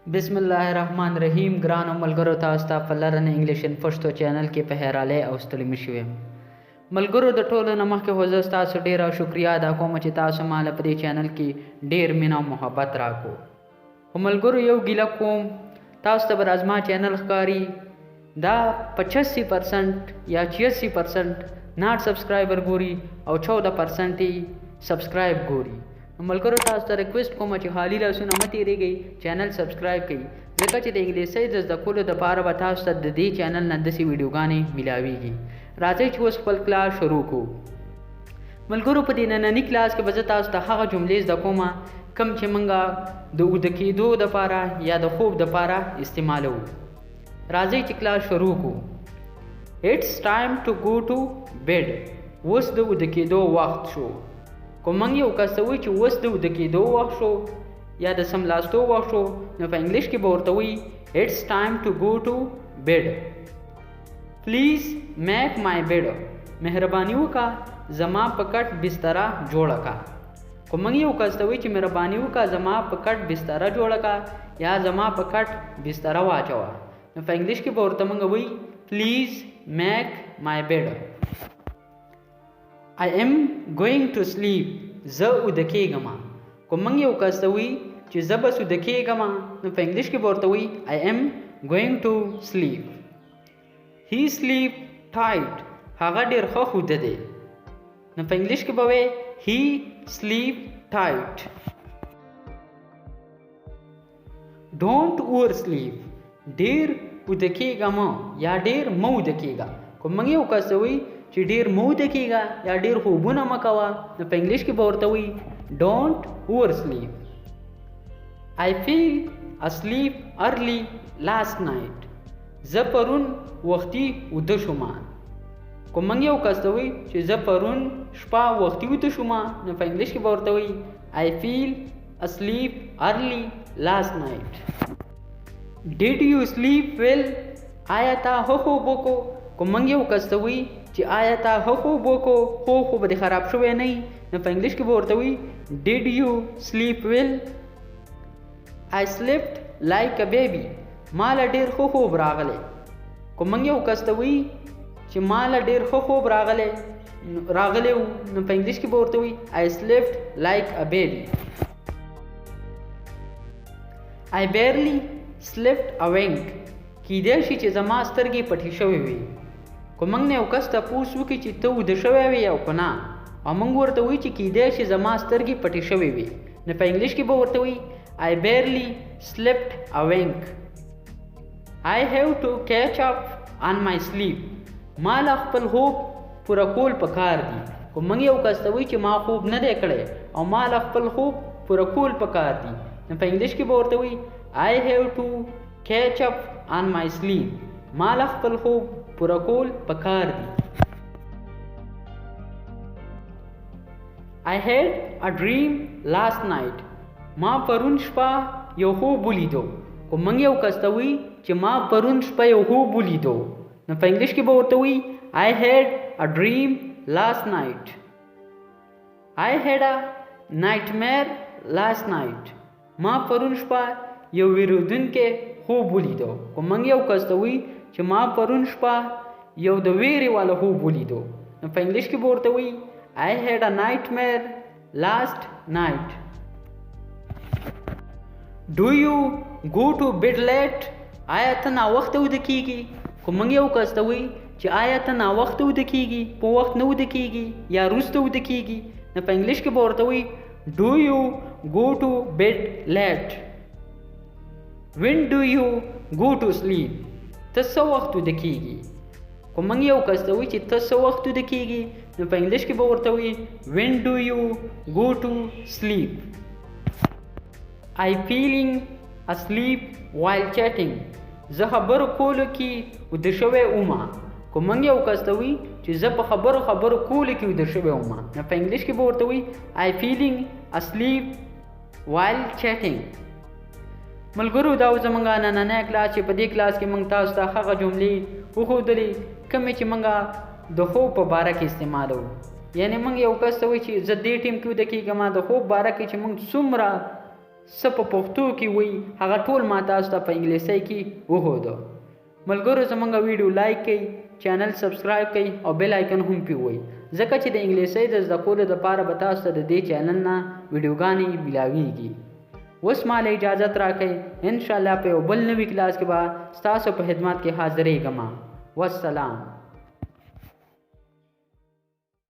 बिस्मिल्लाहिर्रहमानिर्रहीम ګرانو ملګرو تاسو ته په لرنه انګلیش ان پښتو چینل کې په هراله او ستړي مشو یم ملګرو د ټولو نه مخکې خو زه تاسو ډیره شکریا ادا کوم چې تاسو مال په دې چینل کې ډیر مینا محبت راکو او ملګرو یو ګیله کوم تاسو ته برازما چینل ښکاری دا 85% یا 86% ناٹ سبسکرایبر ګوري او 14% سبسکرایب ګوري ملګرو تاسو ته ریکویسټ کوم چې حالي لاسونه مه تیریږئ چینل سبسکرایب کړئ ځکه چې د انګلیسي د زده کولو دپاره به تاسو ته د دې چینل نه داسې ویډیوګانې میلاویږي راځئ چې اوس خپل کلاس شروع کړو ملګرو په دې ننني کلاس کې به زه تاسو ته هغه جملې زده کوم کوم چې موږ د اوده کېدو دپاره یا د خوب دپاره استعمالوو راځئ چې کلاس شروع کړو It's time to go to bed اوس د اوده کېدو وخت شو کوم موږ یو کس ته وایو چې اوس د اوده کېدو وخت شو یا د سملاستو وخت شو نو په انګلیش کې به ورته وایي It's time to go to bed Please make my bed مهرباني وکړه زما په کټ بستره جوړه کړه کوم موږ یو کس ته وایو چې مهرباني وکړه زما په کټ بستره جوړه کړه یا زما په کټ بستره واچوه نو په انګلیش کې به ورته موږ وایو Please make my bed I am going to sleep زه اوده کېږم کوم موږ یو کس ته وایي چې زه بس اوده کېږم نو په انګلیش کې به ورته وایي I am going to sleep He sleep tight هغه ډېر ښه اوده دی نو په انګلیش کې به وایي He sleep tight Don't oversleep ډېر اوده کېږه مه یا ډېر مه اوده کېږه کوم موږ یو کس ته وایي چې ډېر مه اوده کېږه یا ډېر خوبونه مه کوه نو په انګلیش کې به ورته وایي Don't oversleep I feel asleep early last night زه پرون وختي اوده شوم کوم موږ یو کس ته وایي چې زه پرون شپه وختي اوده شوم نو په انګلیش کې به ورته وایي I feel asleep early last night Did you sleep well آیا تا ښه خوب وکړو کوم موږ یو کس ته وایي چې آیا تا ښه خوب وکړو خوب به دې خراب شوی نه وي نو په انګلیش کې به ورته وایي Did you sleep well I slept like a baby ماله ډېر ښه خوب راغلی کوم موږ یو کس ته وایي چې ماله ډېر ښه خوب راغلی و نو په انګلیش کې به ورته وایي I slept like a baby I barely slept a wink کیدای شي چې زما سترګې پټې شوې وي که موږ نه یو کس تپوس وکړي چې ته ویده شوی وې او که نه او موږ ورته وایي چې کیدای شي زما سترګې پټې شوې وي نو په انګلیش کې به ورته وایي I barely slept a wink I have to catch up on my sleep ما لا خپل خوب پوره کول پکار دي که موږ یو کس ته وایي چې ما خوب نه دی کړی او ما لا خپل خوب پوره کول پکار دي نو په انګلیش کې به ورته وایي I have to catch up on my sleep ما لا خپل خوب پوره کول پکار دي I had a dream last night ما پرون شپه یو خوب ولیدو که موږ یو کس ته وایي چې ما پرون شپه یو خوب ولیدو نو په انګلیش کې به ورته وایي I had a dream last night I had a nightmare last night ما پرون شپه یو ویرودونکی خوب ولیدو که موږ یو کس ته وایي چې ما پرون شپه یو د ویرې والا خوب ولیدو نو په انګلیش کې به ورته وایي I had a nightmare last night Do you go to bed late آیا ته ناوخته ویده کېږي که موږ یو کس ته وایي چې آیا ته ناوخته ویده کېږي په وخت نه ویده کېږي یا وروسته ویده کېږي نو په انګلیش کې به ورته وایي Do you go to bed late When do you go to sleep ته څه وخت ویده کېږي که موږ یو کس ته وایي چې ته څه وخت ویده کېږي نو په انګلیش کې به ورته وایي When do you go to sleep I feeling asleep while chatting زه خبرو کولو کې ویده شوی وم که موږ یو کس ته وایي چې زه په خبرو کولو کې ویده شوی وم نو په انګلیش کې به ورته وایي I feeling asleep while chatting ملګرو دا زموږ نننی کلاس چې په دې کلاس کې موږ تاسو ته هغه جملې وښودلې کومې چې موږ د خوب په باره کې استعمالوو یعنې موږ یو کس ته وایي چې زه دې ټیم کې ویده کېږم د خوب باره کې چې موږ څومره څه په پښتو کې وایي هغه ټول ما تاسو ته په انګلیسۍ کې وښودو. ملګرو زموږ ویډیو لایک کړئ، چینل سبسکرایب کړئ او بیل آیکن هم پرې ووهئ، ځکه چې د انګلیسۍ د زده کولو دپاره به تاسو ته د دې چینل نه ویډیوګانې ملاویږي. اوس ماله اجازت راکړئ، انشاءالله په یو بل نوي کلاس کې به ستاسو په خدمت کې حاضرېږم. والسلام.